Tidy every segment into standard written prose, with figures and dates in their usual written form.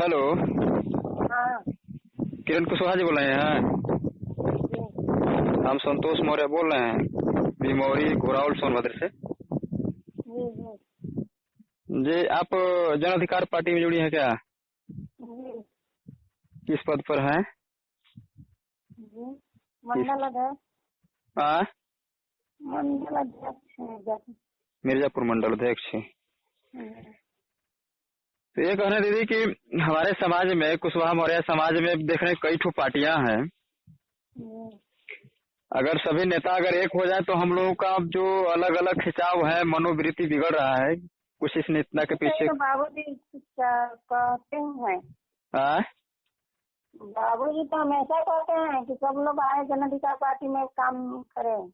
Hello. हाँ किरण कुशवाहा जी बोल रहे हैं? जी हम संतोष मौर्य बोल रहे हैं, भीमौरी घोरावल सोनभद्र से। जी जी जी, आप जन अधिकार पार्टी में जुड़ी हैं क्या? जी किस पद पर हैं? जी किस? मंडल अध्यक्ष आ? मंडल अध्यक्ष है जब। मिर्जापुर मंडल अध्यक्ष। हम्म, तो ये कहना दीदी कि हमारे समाज में, कुशवाहा मौर्य समाज में देख रहे हैं कई ठो पार्टियां हैं। हम्म। अगर सभी नेता अगर एक हो जाए तो हम लोगों का जो अलग अलग खिंचाव है, मनोवृत्ति बिगड़ रहा है कुछ इस नेता के नहीं पीछे। तो बाबूजी कहते हैं, आ? बाबूजी तो हमेशा कहते हैं कि सब लोग आए जन अधिकार पार्टी में काम करें।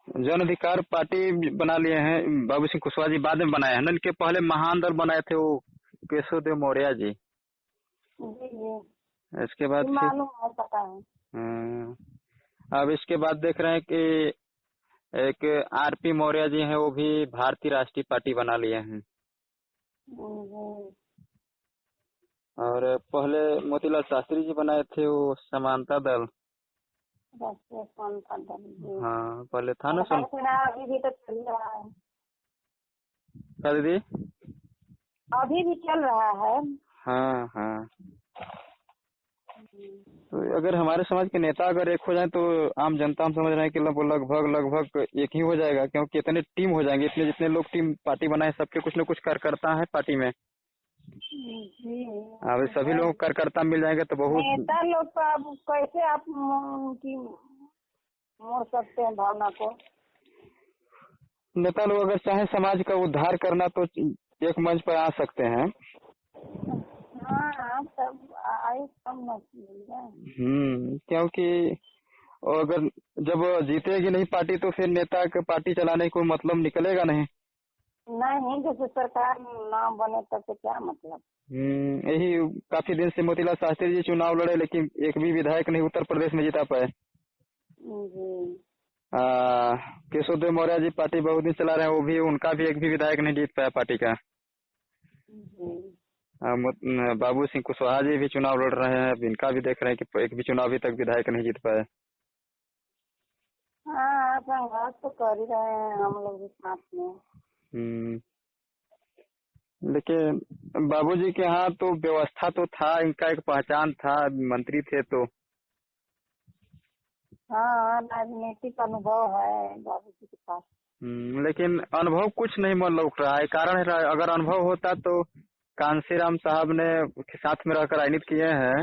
जन अधिकार पार्टी बना लिए हैं बाबू सिंह कुशवाहा जी, बाद में बनाए हैं ना। इनके पहले महान दल बनाए थे वो केशव देव मौर्य जी। जी जी इसके बाद फिर मालूम है, पता है। अब इसके बाद देख रहे हैं कि एक आरपी मौर्य जी हैं, वो भी भारतीय राष्ट्रीय पार्टी बना लिए हैं। हम्म, और पहले मोतीलाल शास्त्री जी बनाए थे वो समानता दल। राष्ट्रीय समता दल। जी हाँ, पहले था ना सरकार चुनाव अभी भी तो चल रहा है। क्या दीदी? अभी भी चल रहा है। हाँ हाँ। हम्म, तो अगर हमारे समाज के नेता अगर एक हो जाए तो आम जनता हम समझ रहे हैं कि लगभग लगभग एक ही हो जाएगा, क्योंकि इतने टीम हो जाएंगे, इतने जितने लोग टीम पार्टी बनाए सबके कुछ न कुछ कार्यकर्ता है पार्टी में। जी अब तो सभी है। लोग कार्यकर्ता मिल जाएंगे तो बहुत। नेता लोग का अब कैसे आप की मोड़ सकते हैं भावना को। नेता लोग अगर चाहे समाज का उद्धार करना तो एक मंच पर आ सकते हैं। हाँ तब आए कम न मिलेगा। क्योंकि अगर जब जीतेगी नहीं पार्टी तो फिर नेता का पार्टी चलाने का कोई मतलब निकलेगा नहीं। नहीं जैसे सरकार ना बने तब तो क्या मतलब। यही काफी दिन से मोतीलाल शास्त्री जी चुनाव लड़े लेकिन एक भी विधायक नहीं उत्तर प्रदेश में जिता पाए। जी केशव देव मौर्य जी पार्टी बहुत दिन चला रहे हैं, वो भी उनका भी एक भी विधायक नहीं जीत पाया पार्टी का। जी बाबू सिंह कुशवाहा जी भी चुनाव लड़ रहे हैं, अब इनका भी देख रहे हैं कि एक भी चुनाव अभी तक विधायक नहीं जीत पाए। हाँ संघर्ष तो कर ही रहे हैं हम लोग भी साथ में। हम्म, लेकिन बाबूजी के यहाँ तो व्यवस्था तो था, इनका एक पहचान था, मंत्री थे तो। हाँ राजनीतिक अनुभव है बाबूजी के पास। लेकिन अनुभव कुछ नहीं मन लौक रहा है। कारण है, अगर अनुभव होता तो कांशीराम साहब ने साथ में रहकर राजनीति किए हैं,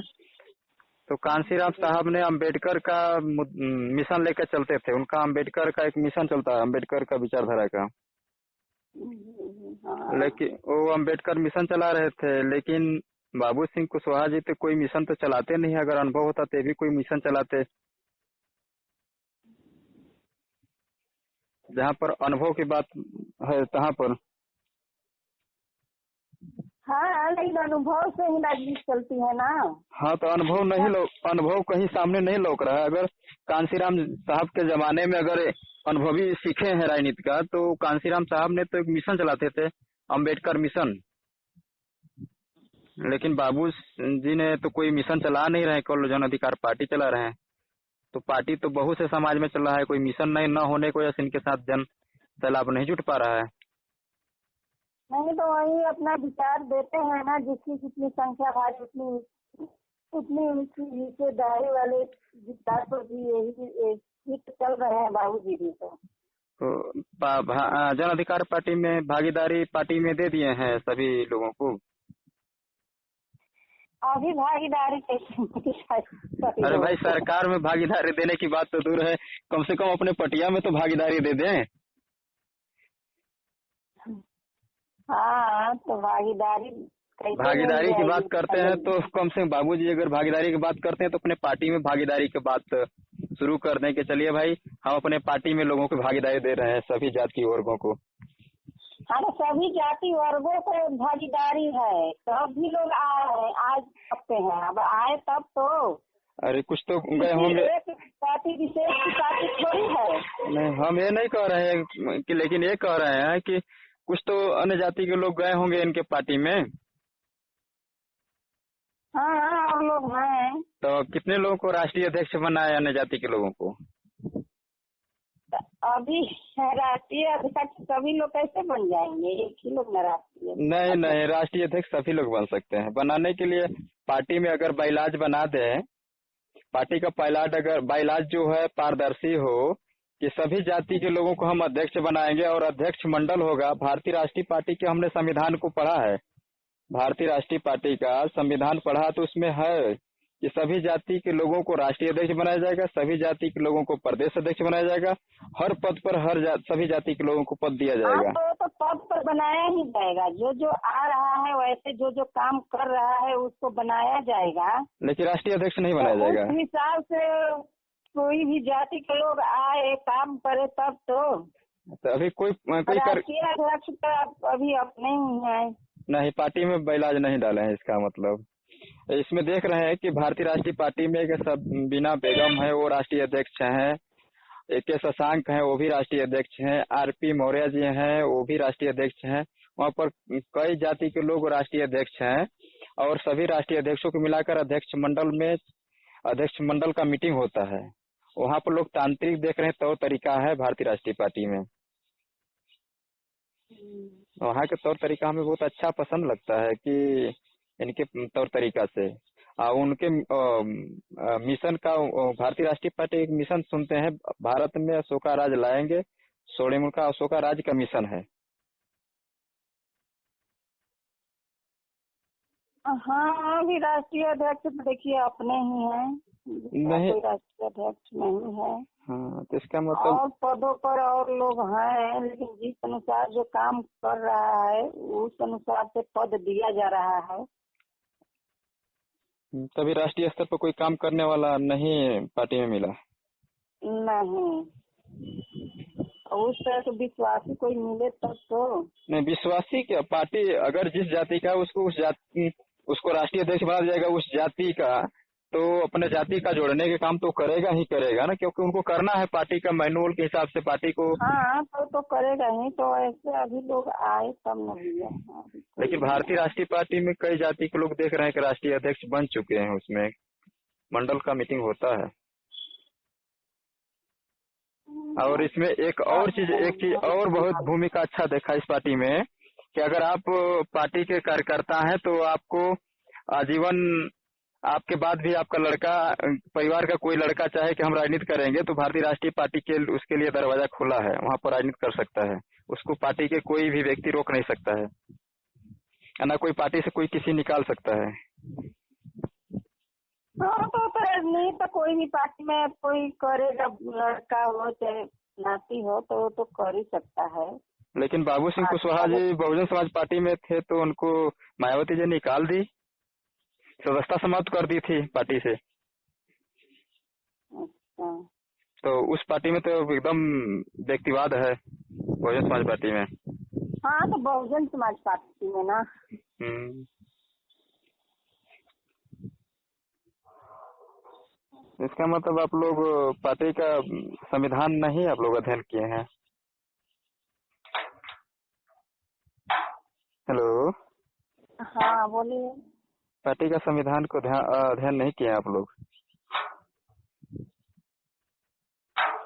तो कांशीराम साहब ने अंबेडकर का मिशन लेकर चलते थे। उनका अंबेडकर का एक मिशन चलता है, अंबेडकर का विचारधारा का। हाँ लेकिन वो अंबेडकर मिशन चला रहे थे, लेकिन बाबू सिंह कुशवाहा जी तो कोई मिशन तो चलाते नहीं। अगर अनुभव होता तो भी कोई मिशन चलाते। जहाँ पर अनुभव की बात है तहाँ पर। हाँ लेकिन अनुभव से ही राजनीति चलती है ना। हाँ, तो अनुभव कहीं सामने नहीं लौक रहा है। अगर कांशीराम साहब के जमाने में अगर अनुभवी सीखे हैं राजनीति का, तो कांशीराम साहब ने तो एक मिशन चलाते थे, अंबेडकर मिशन। लेकिन बाबू जी ने तो कोई मिशन चला नहीं रहे, केवल जन अधिकार पार्टी चला रहे हैं। तो पार्टी तो बहुत से समाज में चल रहा है, कोई मिशन नहीं न होने की वजह से इनके साथ जन सैलाब नहीं जुट पा रहा है। नहीं तो वही अपना विचार देते हैं ना, जिसकी जितनी संख्या भारी उतनी उतनी उनकी हिस्सेदारी वाले विचार पर भी यही हित चल रहे हैं बाबूजी भी तो। जन अधिकार पार्टी में भागीदारी पार्टी में दे दिए हैं सभी लोगों को। अभी भागीदारी कैसे। अरे भाई, सरकार में भागीदारी देने की बात तो दूर है, कम से कम अपने पटिया में तो भागीदारी दे दें। हाँ तो भागीदारी कैसे मिल भागीदारी की बात करते हैं जाएगी। तो कम से कम बाबूजी अगर भागीदारी की बात करते हैं तो अपने पार्टी में भागीदारी की बात शुरू कर दें कि चलिए भाई, हम अपने पार्टी में लोगों को भागीदारी दे रहे हैं, सभी जाति वर्गों को। हाँ तो सभी जाति वर्गों को भागीदारी है, तब भी लोग आए हैं, आज सकते हैं, अब आए तब तो। अरे कुछ तो गए किसी होंगे। एक पार्टी विशेष की पार्टी थोड़ी है। नहीं, हम ये नहीं कह रहे हैं कि, लेकिन ये कह रहे हैं कि कुछ तो अन्य जाति के लोग गए होंगे इनके पार्टी में। हाँ हाँ और लोग हैं। तो कितने लोगों को राष्ट्रीय अध्यक्ष बनाया है अन्य जाति के लोगों को? अभी राष्ट्रीय अध्यक्ष सभी लोग कैसे बन जाएंगे, एक ही लोग ना राष्ट्रीय नहीं नहीं, अध्यक्ष। राष्ट्रीय अध्यक्ष सभी लोग बन सकते हैं। बनाने के लिए पार्टी में अगर बाइलाज बना दें, पार्टी का बाइलाज जो है पारदर्शी हो कि सभी जाति के लोगों को हम अध्यक्ष बनाएंगे और अध्यक्ष मंडल होगा। भारतीय राष्ट्रीय पार्टी के हमने संविधान को पढ़ा है, भारतीय राष्ट्रीय पार्टी का संविधान पढ़ा तो उसमें है कि सभी जाति के लोगों को राष्ट्रीय अध्यक्ष बनाया जाएगा, सभी जाति के लोगों को प्रदेश अध्यक्ष बनाया जाएगा, हर पद पर सभी जाति के लोगों को पद दिया हाँ जाएगा। तो पद पर बनाया ही जाएगा, जो जो आ रहा है वैसे जो जो काम कर रहा है उसको बनाया जाएगा। लेकिन राष्ट्रीय अध्यक्ष नहीं बनाया तो उस जाएगा। हिसाब से कोई भी जाति के लोग आए काम करे तब तो अभी कोई राष्ट्रीय अध्यक्ष तो अभी अपने ही है। नहीं, पार्टी में बैलाज नहीं डाले हैं, इसका मतलब इसमें देख रहे हैं कि भारतीय राष्ट्रीय पार्टी में एक बीना बेगम है, वो राष्ट्रीय अध्यक्ष हैं, AK शशांक हैं, वो भी राष्ट्रीय अध्यक्ष हैं, RP मौर्य जी हैं, वो भी राष्ट्रीय अध्यक्ष हैं। वहाँ पर कई जाति के लोग राष्ट्रीय अध्यक्ष हैं और सभी राष्ट्रीय अध्यक्षों को मिलाकर अध्यक्ष मंडल का मीटिंग होता है। वहाँ पर लोग तांत्रिक देख रहे हैं, तौर तरीका है भारतीय राष्ट्रीय पार्टी में। वहाँ के तौर तरीका हमें बहुत अच्छा पसंद लगता है कि इनके तौर तरीका से उनके मिशन का भारतीय राष्ट्रीय पार्टी एक मिशन सुनते हैं, भारत में अशोका राज लाएंगे, स्वर्णिम का अशोका राज का मिशन है। हाँ अभी राष्ट्रीय अध्यक्ष तो देखिए अपने ही हैं, नहीं, कोई राष्ट्रीय अध्यक्ष नहीं है। हाँ तो इसका मतलब और पदों पर और लोग हैं, लेकिन जिस अनुसार जो काम कर रहा है उस अनुसार से पद दिया जा रहा है। तभी राष्ट्रीय स्तर पर कोई काम करने वाला नहीं पार्टी में मिला। नहीं, उस तरह के विश्वासी कोई मिले तब तो। नहीं, विश्वासी क्या, पार्टी अगर जिस जाति का उसको राष्ट्रीय अध्यक्ष बना जाएगा उस जाति का, तो अपने जाति का जोड़ने के काम तो करेगा ही करेगा ना, क्योंकि उनको करना है पार्टी का मैनुअल के हिसाब से पार्टी को। हाँ तो करेगा ही, तो ऐसे अभी लोग आए तब नहीं है। लेकिन भारतीय राष्ट्रीय पार्टी में कई जाति के लोग देख रहे हैं कि राष्ट्रीय अध्यक्ष बन चुके हैं, उसमें मंडल का मीटिंग होता है। और इसमें एक चीज और बहुत भूमिका अच्छा देखा इस पार्टी में कि अगर आप पार्टी के कार्यकर्ता हैं तो आपको आजीवन, आपके बाद भी आपका लड़का, परिवार का कोई लड़का चाहे कि हम राजनीति करेंगे तो भारतीय राष्ट्रीय पार्टी के उसके लिए दरवाजा खुला है, वहाँ पर राजनीति कर सकता है। उसको पार्टी के कोई भी व्यक्ति रोक नहीं सकता है, ना कोई पार्टी से कोई किसी निकाल सकता है। हाँ तो राजनीति तो कोई भी पार्टी में कोई करेगा, लड़का हो चाहे नाती हो तो कर ही सकता है। लेकिन बाबू सिंह कुशवाहा जी बहुजन समाज पार्टी में थे तो उनको मायावती जी निकाल दी, सदस्यता समाप्त कर दी थी पार्टी से। अच्छा, तो उस पार्टी में तो एकदम व्यक्तिवाद है, बहुजन समाज पार्टी में। हाँ तो बहुजन समाज पार्टी में ना। इसका मतलब आप लोग पार्टी का संविधान नहीं आप लोग अध्ययन किए हैं। हेलो, हाँ बोलिए। पार्टी का संविधान को अध्ययन नहीं किए आप लोग।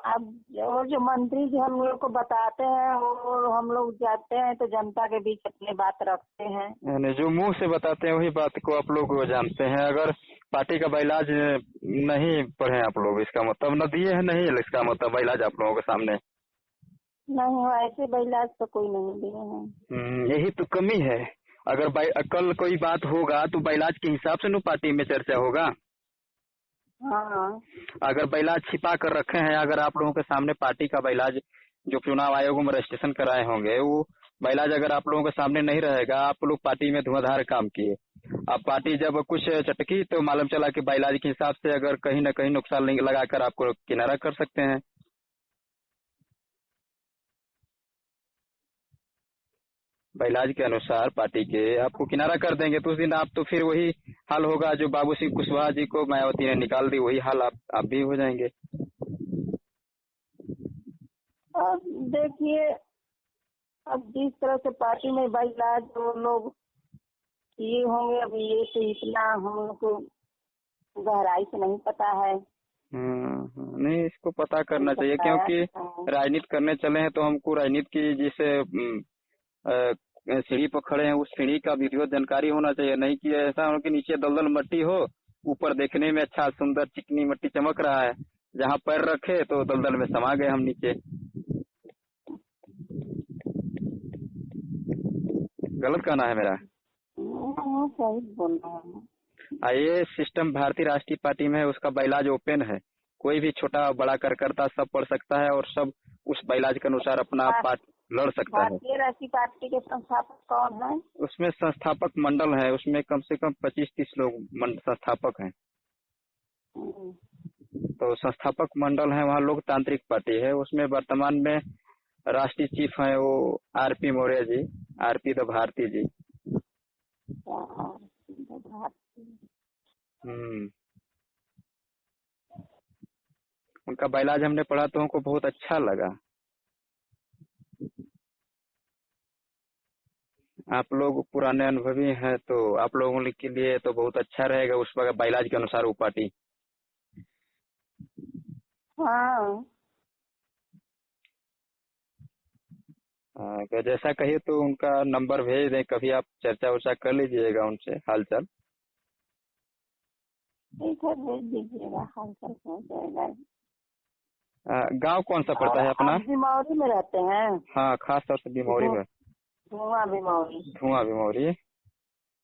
अब जो मंत्री जी हम लोग को बताते हैं वो हम लोग जाते हैं तो जनता के बीच अपनी बात रखते हैं। यानी जो मुंह से बताते हैं वही बात को आप लोग जानते हैं। अगर पार्टी का बाइलाज नहीं पढ़े आप लोग, इसका मतलब न दिए हैं, नहीं इसका मतलब बाइलाज आप लोगों के सामने नहीं, ऐसे बैलाज तो कोई नहीं दिए हैं। यही तो कमी है। अगर कल कोई बात होगा तो बाइलाज के हिसाब से न पार्टी में चर्चा होगा। हाँ, अगर बाइलाज छिपा कर रखे हैं, अगर आप लोगों के सामने पार्टी का बाइलाज जो चुनाव आयोग में रजिस्ट्रेशन कराए होंगे, वो बाइलाज अगर आप लोगों के सामने नहीं रहेगा, आप लोग पार्टी में धुआंधार काम किए, अब पार्टी जब कुछ चटकी तो मालूम चला कि बाइलाज के हिसाब से अगर कहीं न कहीं नुकसान लगाकर आपको किनारा कर सकते हैं। बाइलाज के अनुसार पार्टी के आपको किनारा कर देंगे तो उस दिन आप तो फिर वही हाल होगा जो बाबू सिंह कुशवाहा जी को मायावती ने निकाल दी, वही हाल आप भी हो जाएंगे। अब देखिए, अब जिस तरह से पार्टी में बैलाज वो लोग ये होंगे। अभी ये तो इतना हम लोग को गहराई से नहीं पता है। नहीं, इसको पता करना चाहिए बताया क्योंकि तो है। राजनीति करने चले हैं तो हमको राजनीति की जिसे सीढ़ी पर खड़े हैं उस सीढ़ी का विधिवत जानकारी होना चाहिए। नहीं कि ऐसा हो कि नीचे दलदल मट्टी हो, ऊपर देखने में अच्छा सुंदर चिकनी मट्टी चमक रहा है, जहाँ पैर रखे तो दलदल में समा गए हम नीचे। गलत कहना है मेरा? सही बोल रहे हैं। ये सिस्टम भारतीय राष्ट्रीय पार्टी में है, उसका बाइलाज ओपन है, कोई भी छोटा बड़ा कार्यकर्ता सब पढ़ सकता है और सब उस बाइलाज के अनुसार अपना पार्ट लड़ सकता है। भारतीय राष्ट्रीय पार्टी के संस्थापक कौन है? उसमें संस्थापक मंडल है, उसमें कम से कम 25-30 लोग संस्थापक हैं। हम्म। तो संस्थापक मंडल है, वहाँ लोकतांत्रिक पार्टी है। उसमें वर्तमान में राष्ट्रीय चीफ है वो आरपी मौर्य जी, आरपी द भारती जी। उनका बाइलाज हमने पढ़ा तो हमको बहुत अच्छा लगा। आप लोग पुराने अनुभवी हैं तो आप लोगों के लिए तो बहुत अच्छा रहेगा उस वक्त बाइलाज के अनुसार वो पार्टी। हाँ, अगर जैसा कहिए तो उनका नंबर भेज दें, कभी आप चर्चा वर्चा कर लीजिएगा उनसे हालचाल। ठीक है, भेज दीजिएगा, हाल चाल हो जाएगा। गांव कौन सा पड़ता और है अपना? आप बीमारी में रहते हैं? हाँ, खास तौर से बीमौरी में। धुआं बीमारी। धुआं बीमौरी।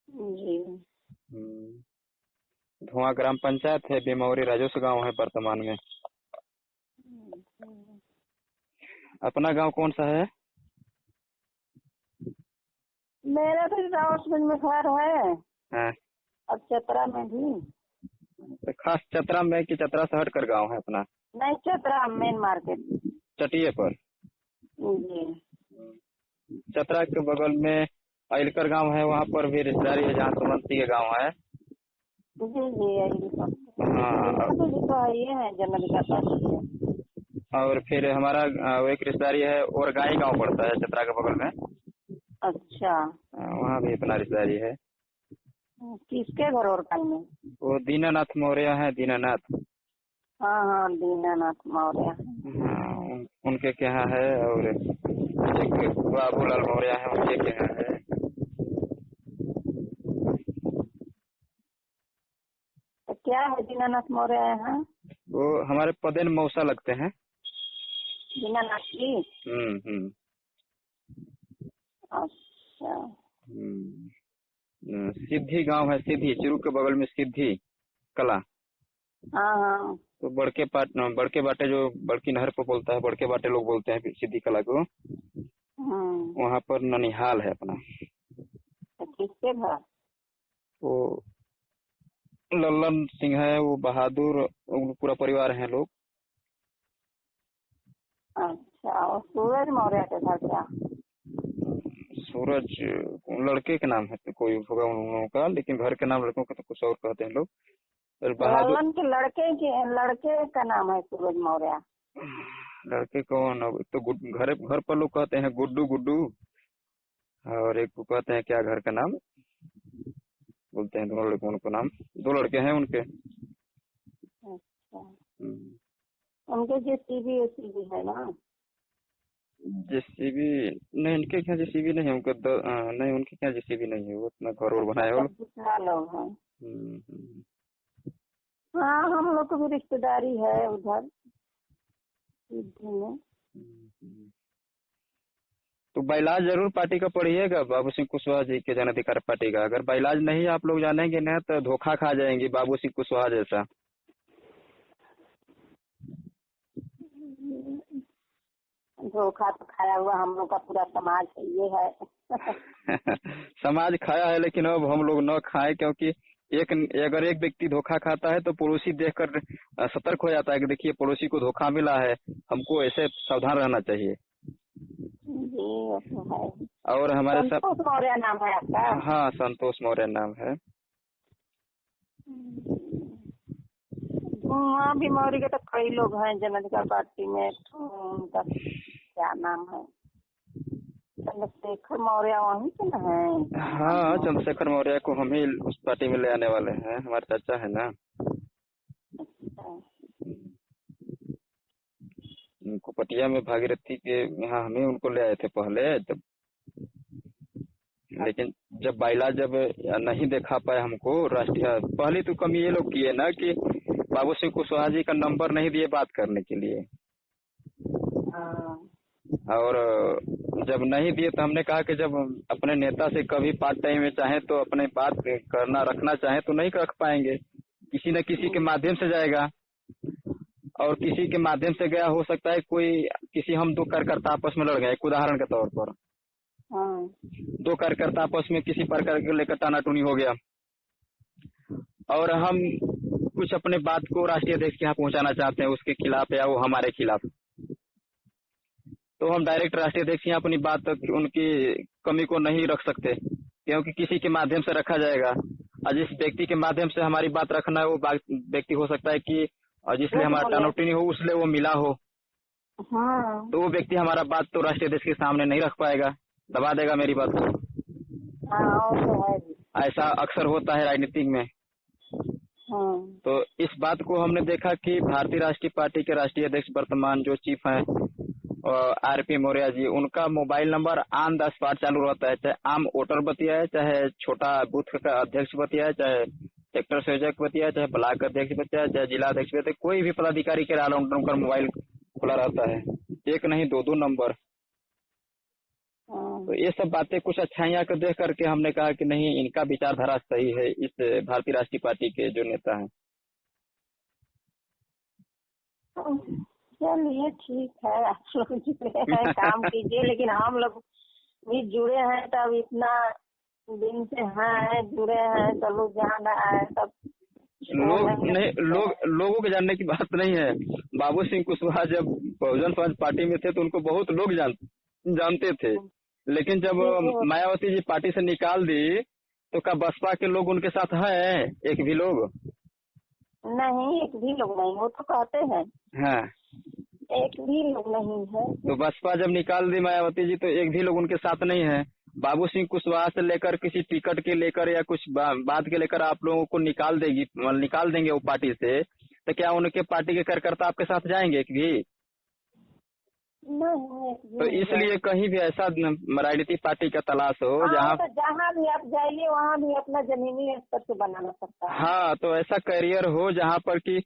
जी। धुआं ग्राम पंचायत है, बीमौरी राजस्व गांव है वर्तमान में। अपना गांव कौन सा है? मेरा तो रावतगंज में घर है। हाँ। और चतरा में भी। तो खास चतरा में कि चतरा से हटकर गांव है अपना? नहीं, चतरा मेन मार्केट। चटिये पर। जी। चतरा के बगल में अहिलकर गांव है, वहाँ पर भी रिश्तेदारी है जहाँ सुमंती के गांव है। जी जी, यही हाँ। तो ये है जनता पार्टी है। और फिर हमारा एक रिश्तेदारी है और गाई गांव पड़ता है चतरा के बगल में। अच्छा। वहाँ भी अपना रिश्तेदारी है। किसके घर और में? वो दीनानाथ मौर्य है, दीनानाथ। हाँ हाँ, दीनानाथ मौर्य। हाँ, उनके के यहाँ है। और एक बाबूलाल मौर्य है, उनके के यहाँ है। तो क्या है दीनानाथ मौर्य यहाँ? वो हमारे पदेन मौसा लगते हैं। दीनानाथ जी? अच्छा। सिद्धि गांव है, सिद्धि चिरू के बगल में सिद्धि कला। हाँ हाँ। तो बड़के बाटे जो बड़की नहर पर बोलता है, बड़के बाटे लोग बोलते हैं सिद्धि कला को। वहाँ पर ननिहाल है अपना। तो किसके घर? वो लल्लन सिंह है, वो बहादुर, पूरा परिवार है लोग। अच्छा, और सूरज मौर्य के घर क्या? सूरज लड़के के नाम है, तो कोई होगा उन लोगों का, लेकिन घर के नाम लड़कों का तो कुछ और कहते हैं लोग। और बहादुर लल्लन के लड़के का नाम है सूरज मौर्य। लड़के कौन? तो घर पर लोग कहते हैं गुड्डू गुड्डू, और एक को कहते हैं क्या घर का नाम बोलते हैं, दोनों लड़कों को नाम, 2 लड़के हैं उनके। अच्छा। उनके जेसीबी है ना? जेसीबी नहीं, इनके क्या जेसीबी नहीं है उनके नहीं, उनके क्या जेसीबी नहीं है, वो अपना घर और बनाए वो लोग हैं। लोग। हाँ, हम लोग को भी रिश्तेदारी है उधर में। तो बाइलाज जरूर पार्टी का पढ़िएगा, बाबू सिंह कुशवाहा जी के जन अधिकार पार्टी का। अगर बाइलाज नहीं आप लोग जानेंगे ना तो धोखा खा जाएंगे बाबू सिंह कुशवाहा जैसा। धोखा तो खाया हुआ हम लोग का पूरा समाज है, ये है। समाज खाया है, लेकिन अब हम लोग न खाएं, क्योंकि अगर एक व्यक्ति धोखा खाता है तो पड़ोसी देखकर सतर्क हो जाता है कि देखिए पड़ोसी को धोखा मिला है, हमको ऐसे सावधान रहना चाहिए। जी, वो तो है। और हमारे संतोष मौर्य नाम है आपका? हाँ, संतोष मौर्य नाम है। वहाँ भी मौर्य के तो कई लोग हैं जन अधिकार पार्टी में। तो उनका क्या नाम है? चंद्रशेखर मौर्य वहीं से न है? हाँ, चंद्रशेखर मौर्य को हम ही उस पार्टी में ले आने वाले हैं, हमारे चाचा है ना। अच्छा। उनको पटिया में भागीरथी के यहाँ हम ही उनको ले आए थे पहले, जब लेकिन जब बाइला जब नहीं देखा पाए हमको राष्ट्रीय, पहली तो कमी ये लोग किए ना कि बाबू सिंह कुशवाहा जी का नंबर नहीं दिए बात करने के लिए। हाँ। और जब नहीं दिए तो हमने कहा कि जब अपने नेता से कभी पार्ट टाइम में चाहे तो अपने बात करना रखना चाहे तो नहीं रख पाएंगे, किसी न किसी के माध्यम से जाएगा। और किसी के माध्यम से गया, हो सकता है कोई किसी हम दो कार्यकर्ता आपस में लड़ गए, एक उदाहरण के तौर पर हाँ। दो कार्यकर्ता आपस में किसी प्रकार के लेकर टानाटूनी हो गया और हम कुछ अपने बात को राष्ट्रीय अध्यक्ष के यहाँ पहुंचाना चाहते हैं उसके खिलाफ या वो हमारे खिलाफ, तो हम डायरेक्ट राष्ट्रीय अध्यक्ष यहाँ अपनी बात तक उनकी कमी को नहीं रख सकते, क्योंकि किसी के माध्यम से रखा जाएगा। और जिस व्यक्ति के माध्यम से हमारी बात रखना है वो व्यक्ति हो सकता है कि जिसलिए हमारा टानाटूनी हो उसलिए वो मिला हो। हाँ। तो वो व्यक्ति हमारा बात तो राष्ट्रीय अध्यक्ष के सामने नहीं रख पाएगा, दबा देगा मेरी बात को। हाँ, और तो है जी। ऐसा अक्सर होता है राजनीतिक में। हाँ। तो इस बात को हमने देखा कि भारतीय राष्ट्रीय पार्टी के राष्ट्रीय अध्यक्ष वर्तमान जो चीफ हैं आरपी मौर्य जी, उनका mobile number on the spot चालू रहता है, चाहे आम वोटर बतियाए, चाहे छोटा बूथ का अध्यक्ष बतियाए, चाहे सेक्टर संयोजक बतियाए, चाहे ब्लॉक अध्यक्ष बतियाए, चाहे जिला अध्यक्ष बतियाए, कोई भी पदाधिकारी के अलाउंट उनका मोबाइल खुला रहता है, एक नहीं दो नंबर। तो ये सब बातें कुछ अच्छाइयाँ को देख करके हमने कहा कि नहीं, इनका विचारधारा सही है, इस भारतीय राष्ट्रीय पार्टी के जो नेता हैं। चलिए ठीक है, आप लोग जुड़े हैं काम कीजिए, लेकिन हम लोग भी जुड़े हैं तब इतना दिन से हैं जुड़े हैं, तो लोग जान रहा है तब लोगों के जानने की बात नहीं है। बाबू सिंह कुशवाहा जब बहुजन समाज पार्टी में थे तो उनको बहुत लोग जानते थे, लेकिन जब मायावती जी पार्टी से निकाल दी तो क्या बसपा के लोग उनके साथ हैं? एक भी लोग नहीं, एक भी लोग नहीं, वो तो कहते हैं। हाँ, एक भी लोग नहीं है। तो बसपा जब निकाल दी मायावती जी तो एक भी लोग उनके साथ नहीं है। बाबू सिंह कुशवाहा से लेकर किसी टिकट के लेकर या कुछ बात के लेकर आप लोगों को निकाल देंगे वो पार्टी से, तो क्या उनके पार्टी के कार्यकर्ता आपके साथ जाएंगे एक भी? नहीं। तो इसलिए कहीं भी ऐसा राजनीतिक पार्टी का तलाश हो जहाँ भी आप जाइए वहाँ भी अपना जमीनी स्तर से बनाना पड़ता है। हाँ, तो ऐसा करियर हो जहाँ पर कि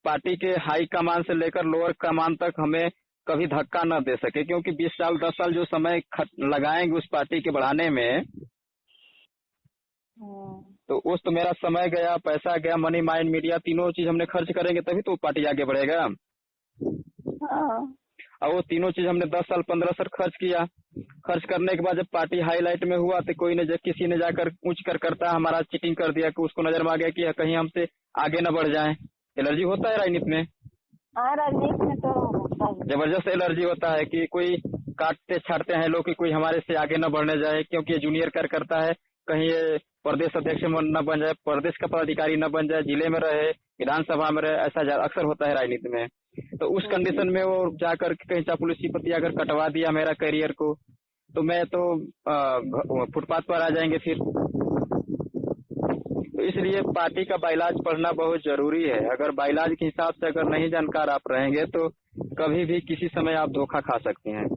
पार्टी के हाई कमान से लेकर लोअर कमान तक हमें कभी धक्का न दे सके, क्योंकि 20 साल 10 साल जो समय लगाएंगे उस पार्टी के बढ़ाने में, तो उस तो मेरा समय गया, पैसा गया, मनी माइंड मीडिया तीनों चीज हमने खर्च करेंगे तभी तो पार्टी आगे बढ़ेगा। और वो तीनों चीज हमने 10 साल 15 साल खर्च किया। खर्च करने के बाद जब पार्टी हाईलाइट में हुआ तो किसी ने जाकर पूछ कर करता हमारा चीटिंग कर दिया कि उसको नजर में आ गया कि कहीं हमसे आगे न बढ़ जाए। एलर्जी होता है राजनीति में। राजनीति में तो जबरदस्त एलर्जी होता है कि कोई काटते छाटते हैं लोग कि कोई हमारे से आगे न बढ़ने जाए, क्योंकि ये जूनियर कार्यकर्ता है, कहीं ये प्रदेश अध्यक्ष न बन जाए, प्रदेश का पदाधिकारी न बन जाए, जिले में रहे, विधानसभा में रहे, ऐसा अक्सर होता है राजनीति में। तो उस कंडीशन में वो जाकर कहीं चापलूसी पति अगर कटवा दिया मेरा करियर को, तो मैं तो फुटपाथ पर आ जाएंगे फिर। तो इसलिए पार्टी का बाइलाज पढ़ना बहुत जरूरी है। अगर बाइलाज के हिसाब से अगर नहीं जानकार आप रहेंगे तो कभी भी किसी समय आप धोखा खा सकते हैं।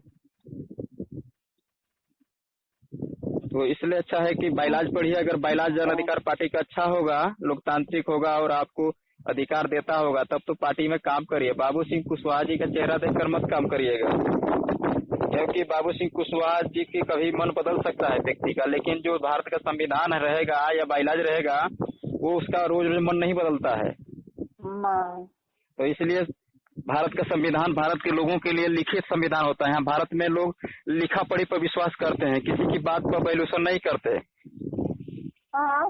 तो इसलिए अच्छा है कि बाइलाज पढ़िए। अगर बाइलाज जन अधिकार पार्टी का अच्छा होगा, लोकतांत्रिक होगा और आपको अधिकार देता होगा, तब तो पार्टी में काम करिए। बाबू सिंह कुशवाहा जी का चेहरा देखकर मत काम करिएगा, क्योंकि बाबू सिंह कुशवाहा जी की कभी मन बदल सकता है व्यक्ति का, लेकिन जो भारत का संविधान रहेगा या बाइलाज रहेगा वो उसका रोज रोज मन नहीं बदलता है। तो इसलिए भारत का संविधान भारत के लोगों के लिए लिखित संविधान होता है। भारत में लोग लिखा पढ़ी पर विश्वास करते हैं, किसी की बात पर वैल्यूएशन नहीं करते।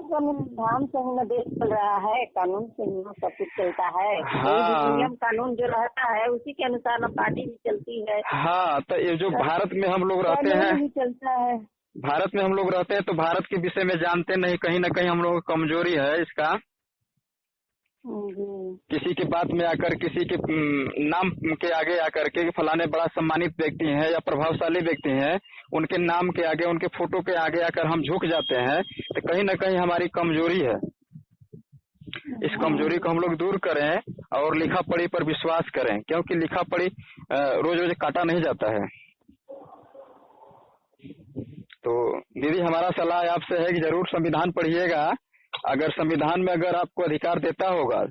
संविधान से ही देश चल रहा है, कानून से ही सब कुछ चलता है। कोई भी नियम कानून जो रहता है उसी के अनुसार ना पार्टी भी चलती है। हाँ, तो ये जो भारत में हम लोग रहते हैं, भी चलता है। भारत में हम लोग रहते हैं तो भारत के विषय में जानते नहीं, कहीं ना कहीं हम लोग कमजोरी है इसका। जी। किसी के बात में आकर, किसी के नाम के आगे आकर के फलाने बड़ा सम्मानित व्यक्ति हैं या प्रभावशाली व्यक्ति हैं, उनके नाम के आगे, उनके फोटो के आगे आकर हम झुक जाते हैं, तो कहीं न कहीं हमारी कमजोरी है। इस कमजोरी को हम लोग दूर करें और लिखा पढ़ी पर विश्वास करें, क्योंकि लिखा पढ़ी रोज रोज काटा नहीं जाता है। तो दीदी, हमारा सलाह आपसे है कि जरूर संविधान पढ़िएगा। अगर संविधान में अगर आपको अधिकार देता होगा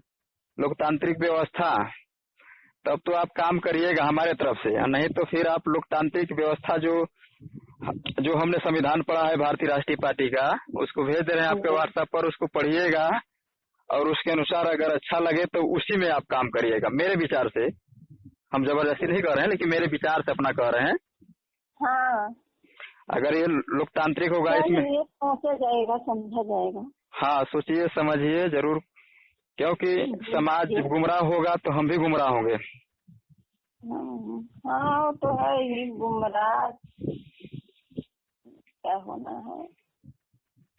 लोकतांत्रिक व्यवस्था, तब तो आप काम करिएगा हमारे तरफ से, नहीं तो फिर आप लोकतांत्रिक व्यवस्था जो हमने संविधान पढ़ा है भारतीय राष्ट्रीय पार्टी का, उसको भेज दे रहे हैं आपके व्हाट्सएप पर, उसको पढ़िएगा और उसके अनुसार अगर अच्छा लगे तो उसी में आप काम करिएगा। मेरे विचार से, हम जबरदस्ती नहीं कर रहे हैं, लेकिन मेरे विचार से अपना कह रहे हैं। हाँ, अगर ये लोकतांत्रिक होगा, इसमें सोचा जाएगा, समझा जाएगा। हाँ, सोचिए समझिए जरूर, क्योंकि समाज गुमराह होगा तो हम भी गुमराह होंगे। हाँ, तो है ही, गुमराह क्या होना है।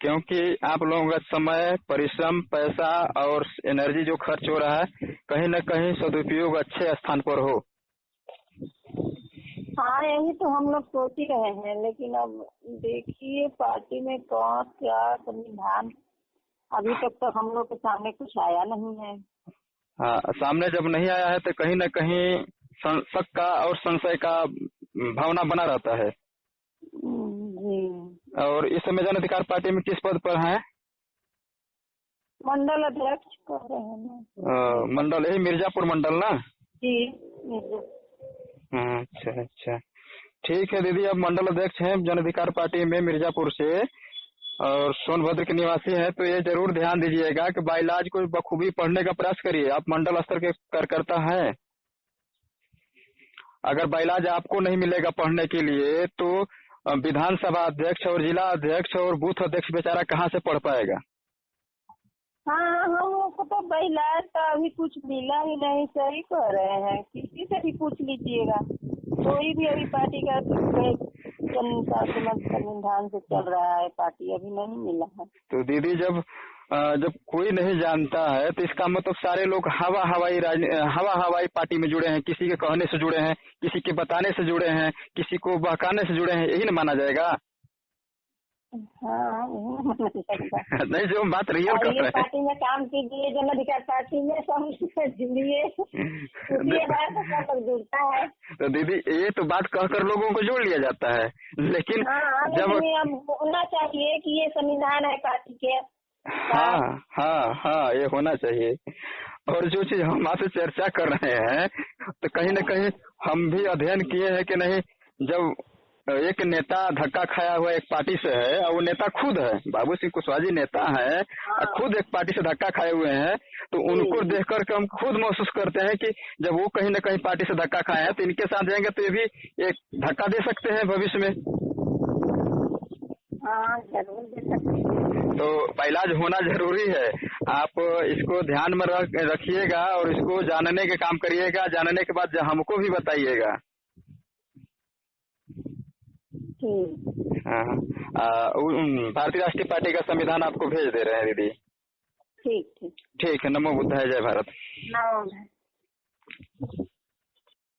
क्योंकि आप लोगों का समय, परिश्रम, पैसा और एनर्जी जो खर्च हो रहा है, कहीं न कहीं सदुपयोग अच्छे स्थान पर हो। हाँ, यही तो हम लोग सोच ही रहे हैं, लेकिन अब देखिए पार्टी में कौन क्या संविधान, अभी तक तो हम लोग के सामने कुछ आया नहीं है। हाँ, सामने जब नहीं आया है तो कहीं न कहीं शक का और संशय का भावना बना रहता है। जी। और इस समय जन अधिकार पार्टी में किस पद पर हैं? मंडल अध्यक्ष कह रहे हैं ना। मंडल, यही मिर्जापुर मंडल ना? जी। अच्छा अच्छा, ठीक है दीदी। अब मंडल अध्यक्ष हैं जन अधिकार पार्टी में मिर्जापुर से और सोनभद्र के निवासी हैं, तो ये जरूर ध्यान दीजिएगा कि बाइलाज को बखूबी पढ़ने का प्रयास करिए। आप मंडल स्तर के कार्यकर्ता हैं, अगर बाइलाज आपको नहीं मिलेगा पढ़ने के लिए तो विधानसभा अध्यक्ष और जिला अध्यक्ष और बूथ अध्यक्ष बेचारा कहाँ से पढ़ पाएगा? हाँ, हम लोग को तो बाइलाज का अभी कुछ मिला ही नहीं। सही कह रहे हैं, किसी से भी पूछ लीजिएगा, कोई भी अभी पार्टी का संविधान से चल रहा है पार्टी, अभी नहीं मिला है। तो दीदी, जब कोई नहीं जानता है तो इसका मतलब सारे लोग हवा हवाई पार्टी में जुड़े हैं, किसी के कहने से जुड़े हैं, किसी के बताने से जुड़े हैं, किसी को बहकाने से जुड़े हैं, यही ना माना जाएगा? हाँ, नहीं, जो बात रियल कर रहे हैं। पार्टी में काम कीजिए, जन अधिकार पार्टी में सब जुड़िए, जुड़ता है। तो दीदी, ये तो बात कहकर लोगों को जोड़ लिया जाता है, लेकिन जब होना चाहिए कि ये संविधान है पार्टी के। हाँ हाँ हाँ, ये होना चाहिए। और जो चीज हम आपसे चर्चा कर रहे हैं, तो कहीं न कहीं हम भी अध्ययन किए हैं कि नहीं। जब एक नेता धक्का खाया हुआ एक पार्टी से है और वो नेता खुद है, बाबू सिंह कुशवाहा जी नेता है, खुद एक पार्टी से धक्का खाए हुए हैं, तो उनको देख करके हम खुद महसूस करते हैं कि जब वो कहीं न कहीं पार्टी से धक्का खाए हैं तो इनके साथ जाएंगे तो ये भी एक धक्का दे सकते हैं भविष्य में। हाँ, जरूर दे सकते हैं। तो इलाज होना जरूरी है। आप इसको ध्यान में रखिएगा और इसको जानने के काम करिएगा। जानने के बाद हमको भी बताइएगा। हाँ, भारतीय राष्ट्रीय पार्टी का संविधान आपको भेज दे रहे हैं दीदी। ठीक ठीक ठीक है। नमो बुद्धाय, जय भारत। नमो।